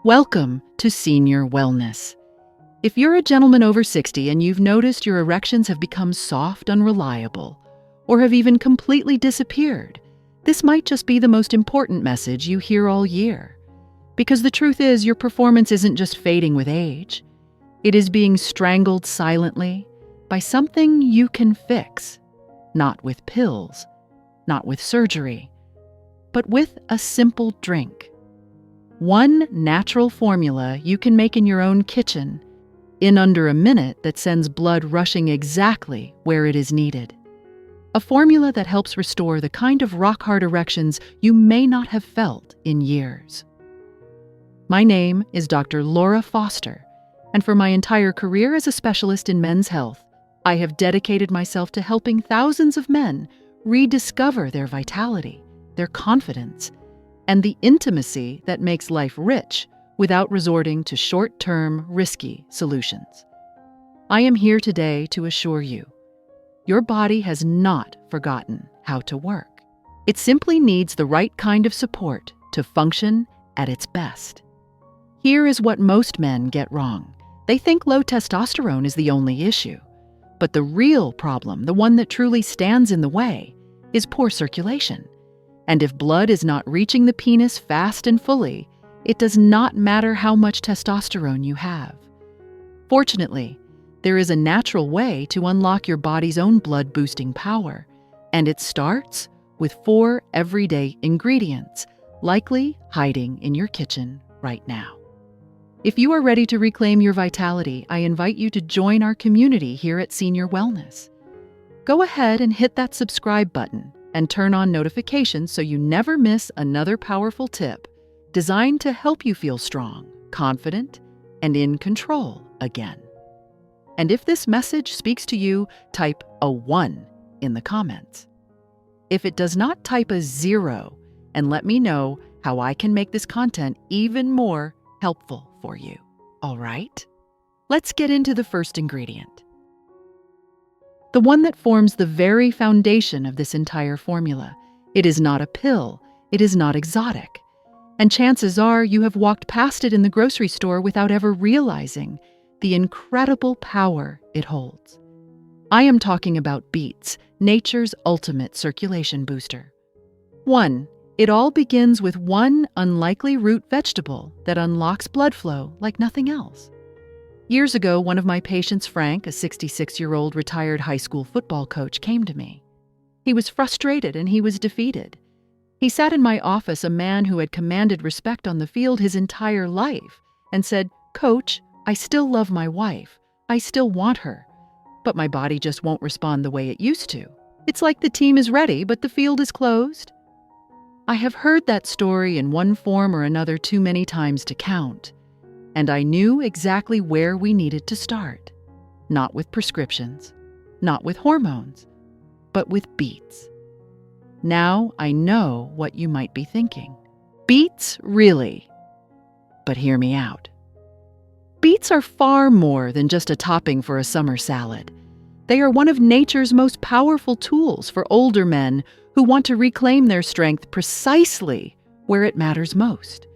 Welcome to Senior Wellness. If you're a gentleman over 60 and you've noticed your erections have become soft, unreliable, or have even completely disappeared, this might just be the most important message you hear all year. Because the truth is, your performance isn't just fading with age. It is being strangled silently by something you can fix. Not with pills, not with surgery, but with a simple drink. One natural formula you can make in your own kitchen in under a minute that sends blood rushing exactly where it is needed. A formula that helps restore the kind of rock-hard erections you may not have felt in years. My name is Dr. Laura Foster, and for my entire career as a specialist in men's health, I have dedicated myself to helping thousands of men rediscover their vitality, their confidence, and the intimacy that makes life rich without resorting to short-term, risky solutions. I am here today to assure you, your body has not forgotten how to work. It simply needs the right kind of support to function at its best. Here is what most men get wrong. They think low testosterone is the only issue. But the real problem, the one that truly stands in the way, is poor circulation. And if blood is not reaching the penis fast and fully, it does not matter how much testosterone you have. Fortunately, there is a natural way to unlock your body's own blood-boosting power, and it starts with 4 everyday ingredients, likely hiding in your kitchen right now. If you are ready to reclaim your vitality, I invite you to join our community here at Senior Wellness. Go ahead and hit that subscribe button and turn on notifications so you never miss another powerful tip designed to help you feel strong, confident, and in control again. And if this message speaks to you, type a 1 in the comments. If it does not, type a 0 and let me know how I can make this content even more helpful for you. All right? Let's get into the first ingredient. The one that forms the very foundation of this entire formula. It is not a pill. It is not exotic. And chances are you have walked past it in the grocery store without ever realizing the incredible power it holds. I am talking about beets, nature's ultimate circulation booster. 1. It all begins with one unlikely root vegetable that unlocks blood flow like nothing else. Years ago, one of my patients, Frank, a 66-year-old retired high school football coach, came to me. He was frustrated and he was defeated. He sat in my office, a man who had commanded respect on the field his entire life, and said, "Coach, I still love my wife. I still want her. But my body just won't respond the way it used to. It's like the team is ready, but the field is closed." I have heard that story in one form or another too many times to count. And I knew exactly where we needed to start. Not with prescriptions, not with hormones, but with beets. Now I know what you might be thinking. Beets, really? But hear me out. Beets are far more than just a topping for a summer salad. They are one of nature's most powerful tools for older men who want to reclaim their strength precisely where it matters most.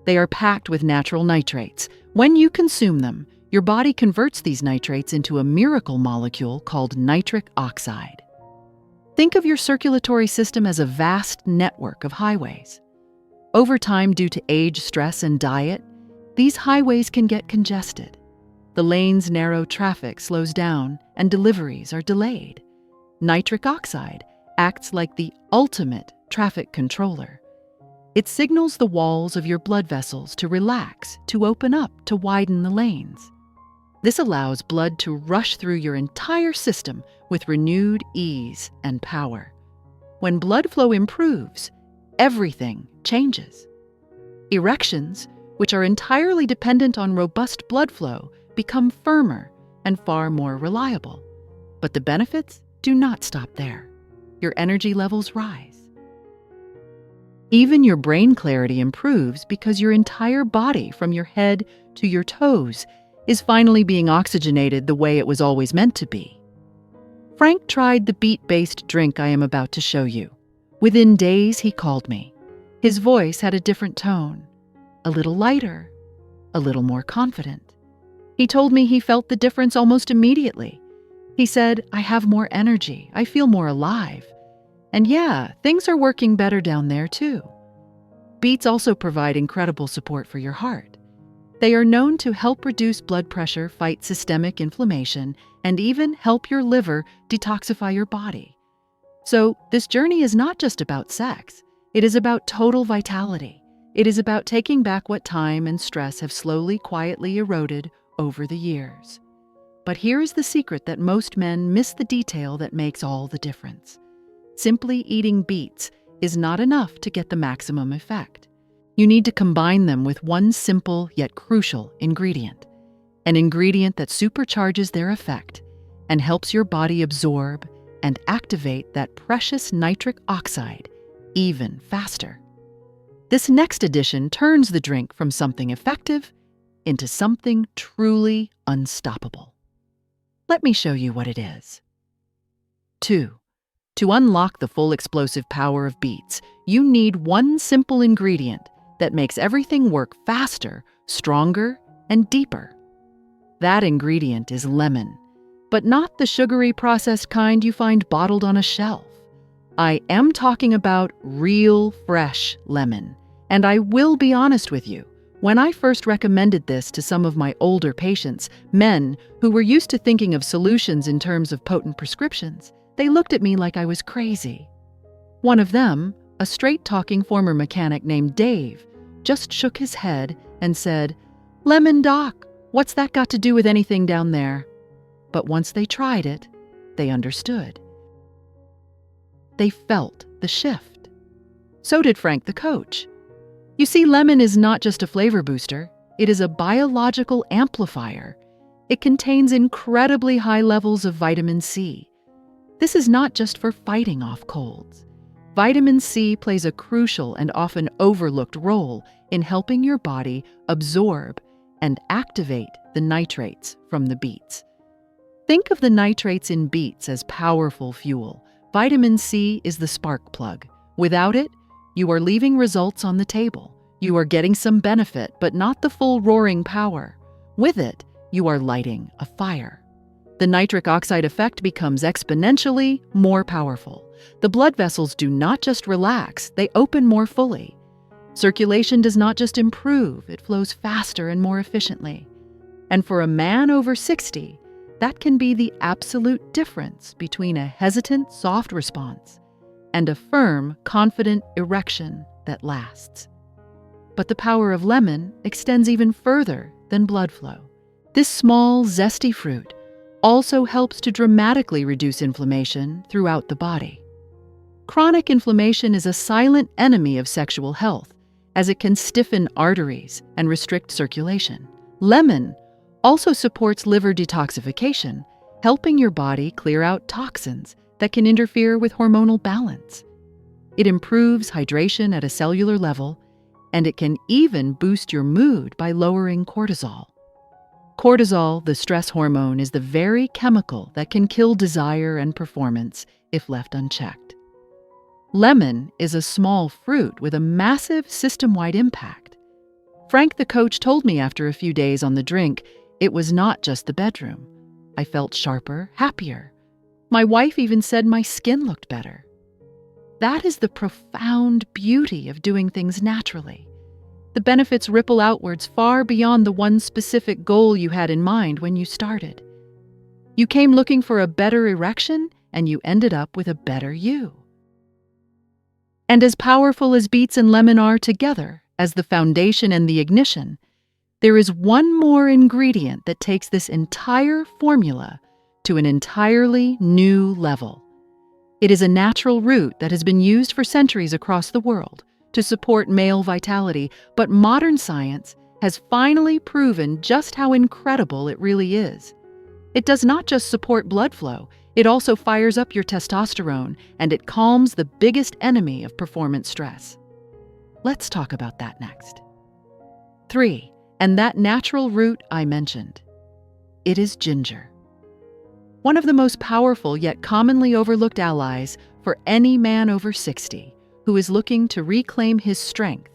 They are packed with natural nitrates. When you consume them, your body converts these nitrates into a miracle molecule called nitric oxide. Think of your circulatory system as a vast network of highways. Over time, due to age, stress, and diet, these highways can get congested. The lanes narrow, traffic slows down, and deliveries are delayed. Nitric oxide acts like the ultimate traffic controller. It signals the walls of your blood vessels to relax, to open up, to widen the lanes. This allows blood to rush through your entire system with renewed ease and power. When blood flow improves, everything changes. Erections, which are entirely dependent on robust blood flow, become firmer and far more reliable. But the benefits do not stop there. Your energy levels rise. Even your brain clarity improves because your entire body, from your head to your toes, is finally being oxygenated the way it was always meant to be. Frank tried the beet-based drink I am about to show you. Within days, he called me. His voice had a different tone, a little lighter, a little more confident. He told me he felt the difference almost immediately. He said, "I have more energy, I feel more alive. And yeah, things are working better down there too." Beets also provide incredible support for your heart. They are known to help reduce blood pressure, fight systemic inflammation, and even help your liver detoxify your body. So, this journey is not just about sex. It is about total vitality. It is about taking back what time and stress have slowly, quietly eroded over the years. But here is the secret that most men miss: the detail that makes all the difference. Simply eating beets is not enough to get the maximum effect. You need to combine them with one simple yet crucial ingredient, an ingredient that supercharges their effect and helps your body absorb and activate that precious nitric oxide even faster. This next addition turns the drink from something effective into something truly unstoppable. Let me show you what it is. 2. To unlock the full explosive power of beets, you need one simple ingredient that makes everything work faster, stronger, and deeper. That ingredient is lemon, but not the sugary processed kind you find bottled on a shelf. I am talking about real, fresh lemon. And I will be honest with you, when I first recommended this to some of my older patients, men who were used to thinking of solutions in terms of potent prescriptions, they looked at me like I was crazy. One of them, a straight-talking former mechanic named Dave, just shook his head and said, "Lemon doc, what's that got to do with anything down there?" But once they tried it, they understood. They felt the shift. So did Frank the coach. You see, lemon is not just a flavor booster, it is a biological amplifier. It contains incredibly high levels of vitamin C. This is not just for fighting off colds. Vitamin C plays a crucial and often overlooked role in helping your body absorb and activate the nitrates from the beets. Think of the nitrates in beets as powerful fuel. Vitamin C is the spark plug. Without it, you are leaving results on the table. You are getting some benefit, but not the full roaring power. With it, you are lighting a fire. The nitric oxide effect becomes exponentially more powerful. The blood vessels do not just relax, they open more fully. Circulation does not just improve, it flows faster and more efficiently. And for a man over 60, that can be the absolute difference between a hesitant, soft response and a firm, confident erection that lasts. But the power of lemon extends even further than blood flow. This small, zesty fruit also helps to dramatically reduce inflammation throughout the body. Chronic inflammation is a silent enemy of sexual health, as it can stiffen arteries and restrict circulation. Lemon also supports liver detoxification, helping your body clear out toxins that can interfere with hormonal balance. It improves hydration at a cellular level, and it can even boost your mood by lowering cortisol. Cortisol, the stress hormone, is the very chemical that can kill desire and performance if left unchecked. Lemon is a small fruit with a massive system-wide impact. Frank the coach told me after a few days on the drink, it was not just the bedroom. I felt sharper, happier. My wife even said my skin looked better. That is the profound beauty of doing things naturally. The benefits ripple outwards far beyond the one specific goal you had in mind when you started. You came looking for a better erection, and you ended up with a better you. And as powerful as beets and lemon are together, as the foundation and the ignition, there is one more ingredient that takes this entire formula to an entirely new level. It is a natural root that has been used for centuries across the world to support male vitality, but modern science has finally proven just how incredible it really is. It does not just support blood flow, it also fires up your testosterone, and it calms the biggest enemy of performance stress. Let's talk about that next. 3. And that natural root I mentioned. It is ginger. One of the most powerful yet commonly overlooked allies for any man over 60 who is looking to reclaim his strength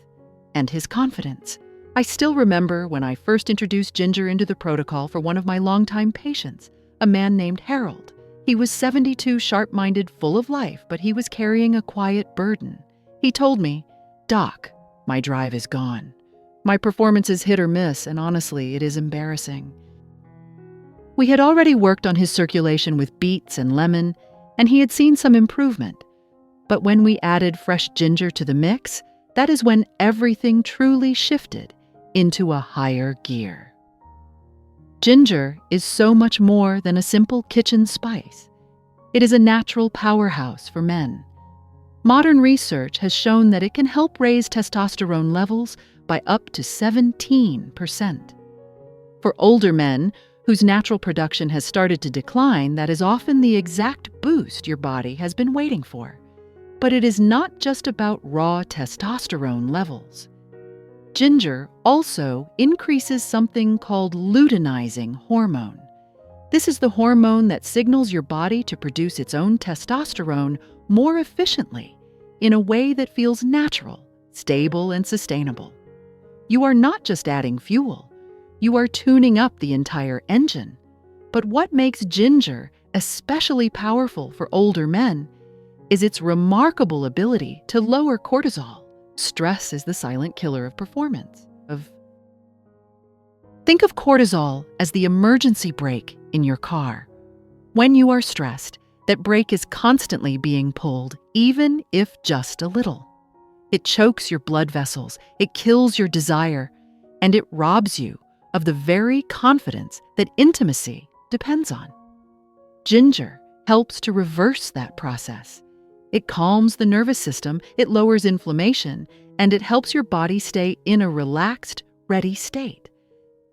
and his confidence. I still remember when I first introduced ginger into the protocol for one of my longtime patients, a man named Harold. He was 72, sharp-minded, full of life, but he was carrying a quiet burden. He told me, "Doc, my drive is gone. My performance is hit or miss, and honestly, it is embarrassing." We had already worked on his circulation with beets and lemon, and he had seen some improvement. But when we added fresh ginger to the mix, that is when everything truly shifted into a higher gear. Ginger is so much more than a simple kitchen spice. It is a natural powerhouse for men. Modern research has shown that it can help raise testosterone levels by up to 17%. For older men whose natural production has started to decline, that is often the exact boost your body has been waiting for. But it is not just about raw testosterone levels. Ginger also increases something called luteinizing hormone. This is the hormone that signals your body to produce its own testosterone more efficiently in a way that feels natural, stable, and sustainable. You are not just adding fuel, you are tuning up the entire engine. But what makes ginger especially powerful for older men is its remarkable ability to lower cortisol. Stress is the silent killer of performance. Think of cortisol as the emergency brake in your car. When you are stressed, that brake is constantly being pulled, even if just a little. It chokes your blood vessels, it kills your desire, and it robs you of the very confidence that intimacy depends on. Ginger helps to reverse that process. It calms the nervous system, it lowers inflammation, and it helps your body stay in a relaxed, ready state.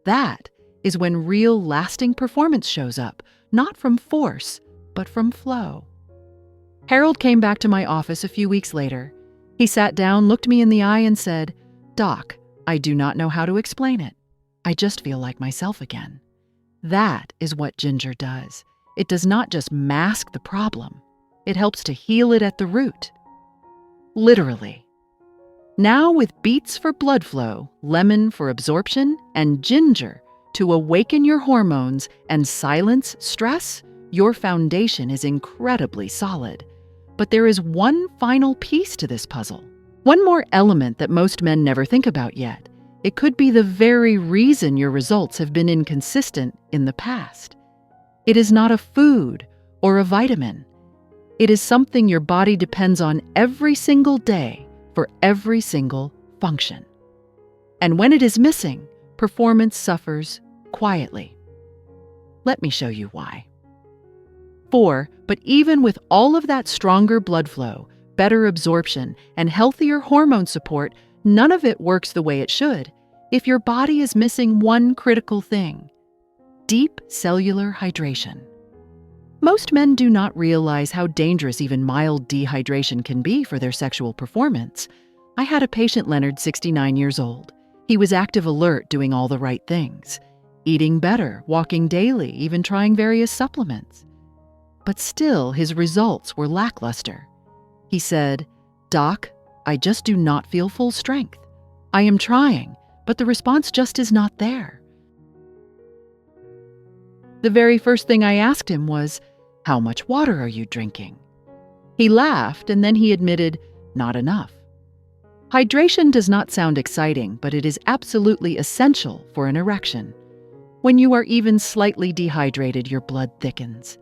That is when real, lasting performance shows up, not from force, but from flow. Harold came back to my office a few weeks later. He sat down, looked me in the eye, and said, "Doc, I do not know how to explain it. I just feel like myself again." That is what ginger does. It does not just mask the problem. It helps to heal it at the root. Literally. Now with beets for blood flow, lemon for absorption, and ginger to awaken your hormones and silence stress, your foundation is incredibly solid. But there is one final piece to this puzzle. One more element that most men never think about yet. It could be the very reason your results have been inconsistent in the past. It is not a food or a vitamin. It is something your body depends on every single day for every single function. And when it is missing, performance suffers quietly. Let me show you why. But even with all of that stronger blood flow, better absorption, and healthier hormone support, none of it works the way it should if your body is missing one critical thing: deep cellular hydration. Most men do not realize how dangerous even mild dehydration can be for their sexual performance. I had a patient, Leonard, 69 years old. He was active, alert, doing all the right things. Eating better, walking daily, even trying various supplements. But still, his results were lackluster. He said, "Doc, I just do not feel full strength. I am trying, but the response just is not there." The very first thing I asked him was, "How much water are you drinking?" He laughed, and then he admitted, "Not enough." Hydration does not sound exciting, but it is absolutely essential for an erection. When you are even slightly dehydrated, your blood thickens.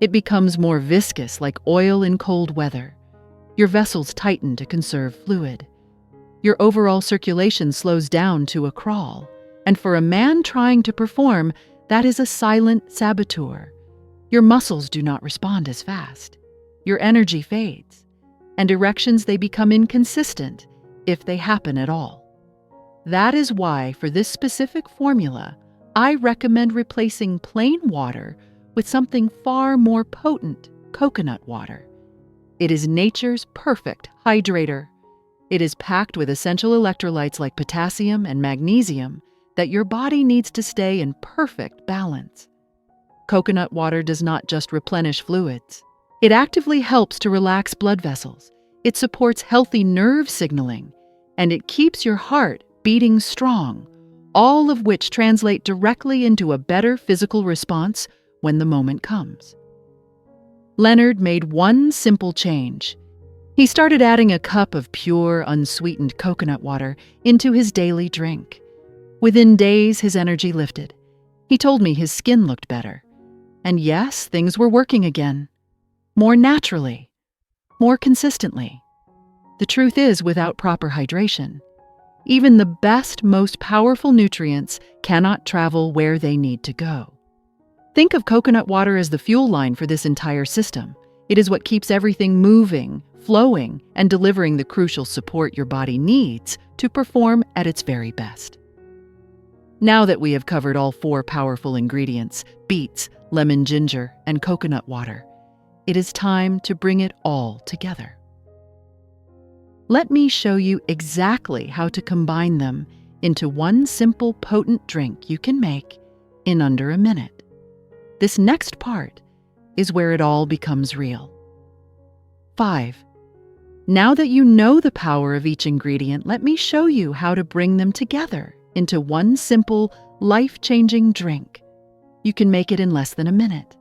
It becomes more viscous, like oil in cold weather. Your vessels tighten to conserve fluid. Your overall circulation slows down to a crawl. And for a man trying to perform, that is a silent saboteur. Your muscles do not respond as fast. Your energy fades. And erections, they become inconsistent, if they happen at all. That is why, for this specific formula, I recommend replacing plain water with something far more potent: coconut water. It is nature's perfect hydrator. It is packed with essential electrolytes like potassium and magnesium that your body needs to stay in perfect balance. Coconut water does not just replenish fluids. It actively helps to relax blood vessels. It supports healthy nerve signaling, and it keeps your heart beating strong, all of which translate directly into a better physical response when the moment comes. Leonard made one simple change. He started adding a cup of pure, unsweetened coconut water into his daily drink. Within days, his energy lifted. He told me his skin looked better. And yes, things were working again. More naturally. More consistently. The truth is, without proper hydration, even the best, most powerful nutrients cannot travel where they need to go. Think of coconut water as the fuel line for this entire system. It is what keeps everything moving, flowing, and delivering the crucial support your body needs to perform at its very best. Now that we have covered all 4 powerful ingredients, beets, lemon ginger, and coconut water, it is time to bring it all together. Let me show you exactly how to combine them into one simple, potent drink you can make in under a minute. This next part is where it all becomes real. 5. Now that you know the power of each ingredient, let me show you how to bring them together into one simple, life-changing drink. You can make it in less than a minute.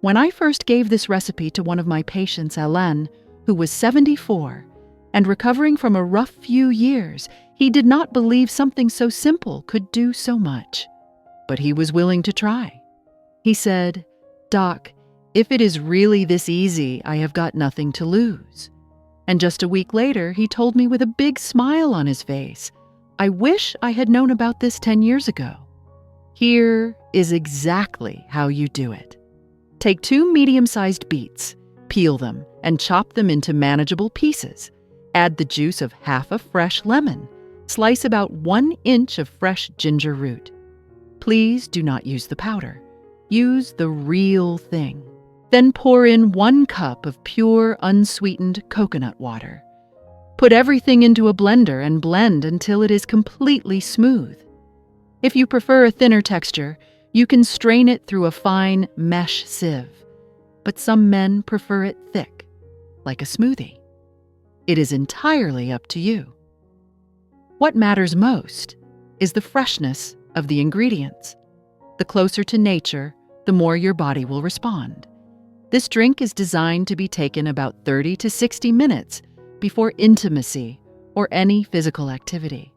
When I first gave this recipe to one of my patients, Alain, who was 74 and recovering from a rough few years, he did not believe something so simple could do so much. But he was willing to try. He said, "Doc, if it is really this easy, I have got nothing to lose." And just a week later, he told me with a big smile on his face, "I wish I had known about this 10 years ago." Here is exactly how you do it. Take 2 medium-sized beets, peel them, and chop them into manageable pieces. Add the juice of half a fresh lemon. Slice about 1 inch of fresh ginger root. Please do not use the powder. Use the real thing. Then pour in 1 cup of pure, unsweetened coconut water. Put everything into a blender and blend until it is completely smooth. If you prefer a thinner texture, you can strain it through a fine mesh sieve. But some men prefer it thick, like a smoothie. It is entirely up to you. What matters most is the freshness of the ingredients. The closer to nature, the more your body will respond. This drink is designed to be taken about 30 to 60 minutes before intimacy or any physical activity.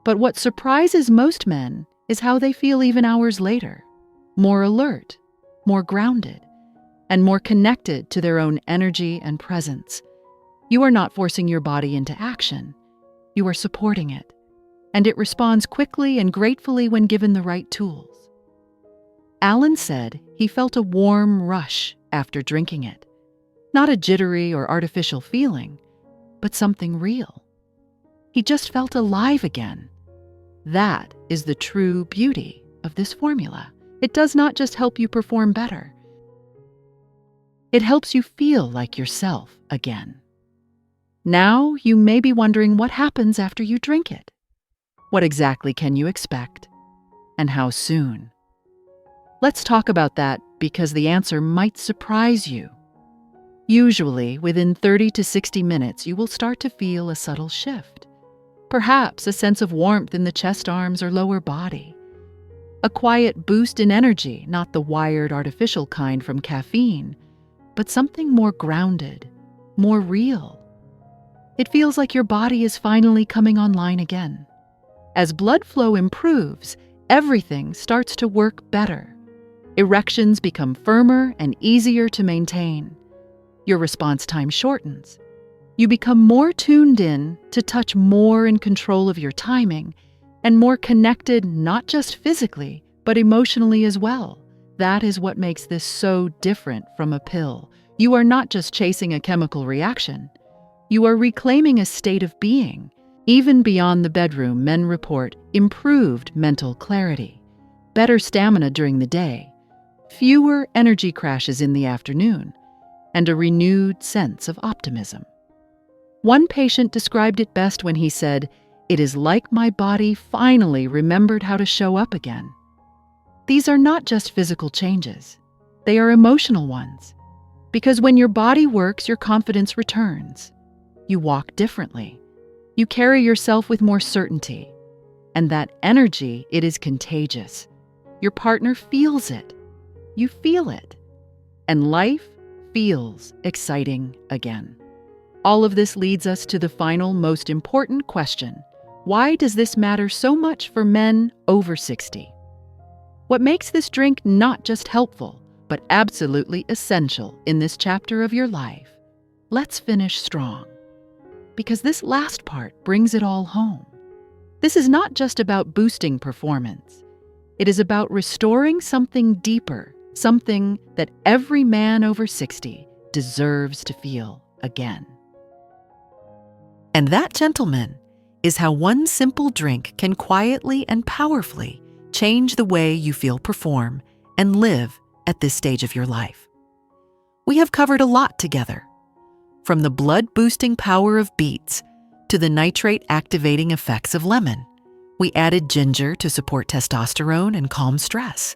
But what surprises most men is how they feel even hours later. More alert, more grounded, and more connected to their own energy and presence. You are not forcing your body into action. You are supporting it, and it responds quickly and gratefully when given the right tools. Alan said he felt a warm rush after drinking it. Not a jittery or artificial feeling, but something real. He just felt alive again. That is the true beauty of this formula. It does not just help you perform better. It helps you feel like yourself again. Now you may be wondering what happens after you drink it. What exactly can you expect? And how soon? Let's talk about that because the answer might surprise you. Usually, within 30 to 60 minutes, you will start to feel a subtle shift. Perhaps a sense of warmth in the chest, arms, or lower body. A quiet boost in energy, not the wired artificial kind from caffeine, but something more grounded, more real. It feels like your body is finally coming online again. As blood flow improves, everything starts to work better. Erections become firmer and easier to maintain. Your response time shortens. You become more tuned in to touch more in control of your timing and more connected not just physically, but emotionally as well. That is what makes this so different from a pill. You are not just chasing a chemical reaction. You are reclaiming a state of being. Even beyond the bedroom, men report improved mental clarity, better stamina during the day, fewer energy crashes in the afternoon, and a renewed sense of optimism. One patient described it best when he said, "It is like my body finally remembered how to show up again." These are not just physical changes. They are emotional ones. Because when your body works, your confidence returns. You walk differently. You carry yourself with more certainty. And that energy, it is contagious. Your partner feels it. You feel it. And life feels exciting again. All of this leads us to the final, most important question. Why does this matter so much for men over 60? What makes this drink not just helpful, but absolutely essential in this chapter of your life? Let's finish strong. Because this last part brings it all home. This is not just about boosting performance. It is about restoring something deeper, something that every man over 60 deserves to feel again. And that, gentlemen, is how one simple drink can quietly and powerfully change the way you feel, perform, and live at this stage of your life. We have covered a lot together, from the blood-boosting power of beets to the nitrate-activating effects of lemon. We added ginger to support testosterone and calm stress.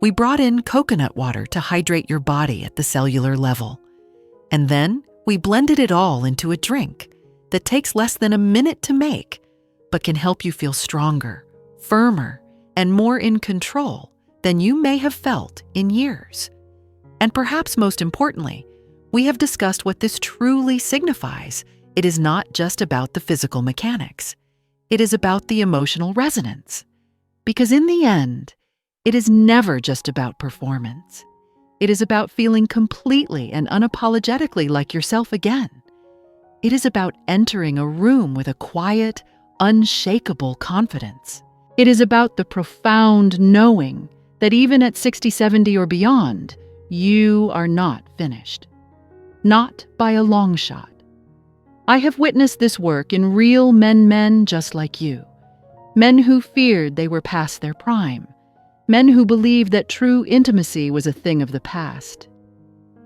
We brought in coconut water to hydrate your body at the cellular level. And then we blended it all into a drink that takes less than a minute to make, but can help you feel stronger, firmer, and more in control than you may have felt in years. And perhaps most importantly, we have discussed what this truly signifies. It is not just about the physical mechanics. It is about the emotional resonance. Because in the end, it is never just about performance. It is about feeling completely and unapologetically like yourself again. It is about entering a room with a quiet, unshakable confidence. It is about the profound knowing that even at 60, 70, or beyond, you are not finished. Not by a long shot. I have witnessed this work in real men just like you. Men who feared they were past their prime. Men who believed that true intimacy was a thing of the past.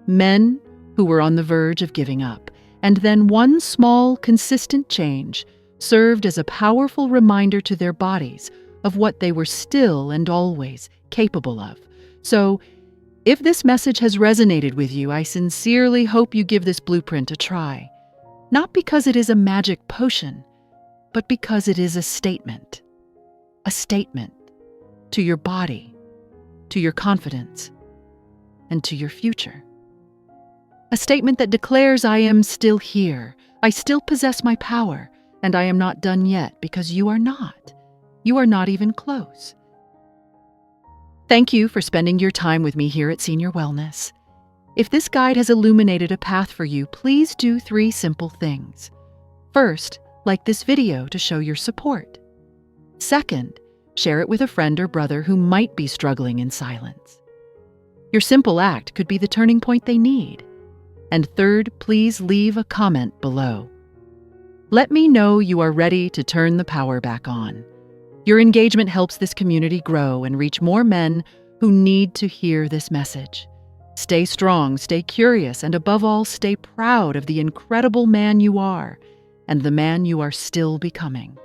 Men who were on the verge of giving up. And then one small, consistent change served as a powerful reminder to their bodies of what they were still and always capable of. So, if this message has resonated with you, I sincerely hope you give this blueprint a try. Not because it is a magic potion, but because it is a statement. A statement to your body, to your confidence, and to your future. A statement that declares, I am still here, I still possess my power, and I am not done yet, because you are not. You are not even close. Thank you for spending your time with me here at Senior Wellness. If this guide has illuminated a path for you, please do 3 simple things. First, like this video to show your support. Second, share it with a friend or brother who might be struggling in silence. Your simple act could be the turning point they need. And third, please leave a comment below. Let me know you are ready to turn the power back on. Your engagement helps this community grow and reach more men who need to hear this message. Stay strong, stay curious, and above all, stay proud of the incredible man you are and the man you are still becoming.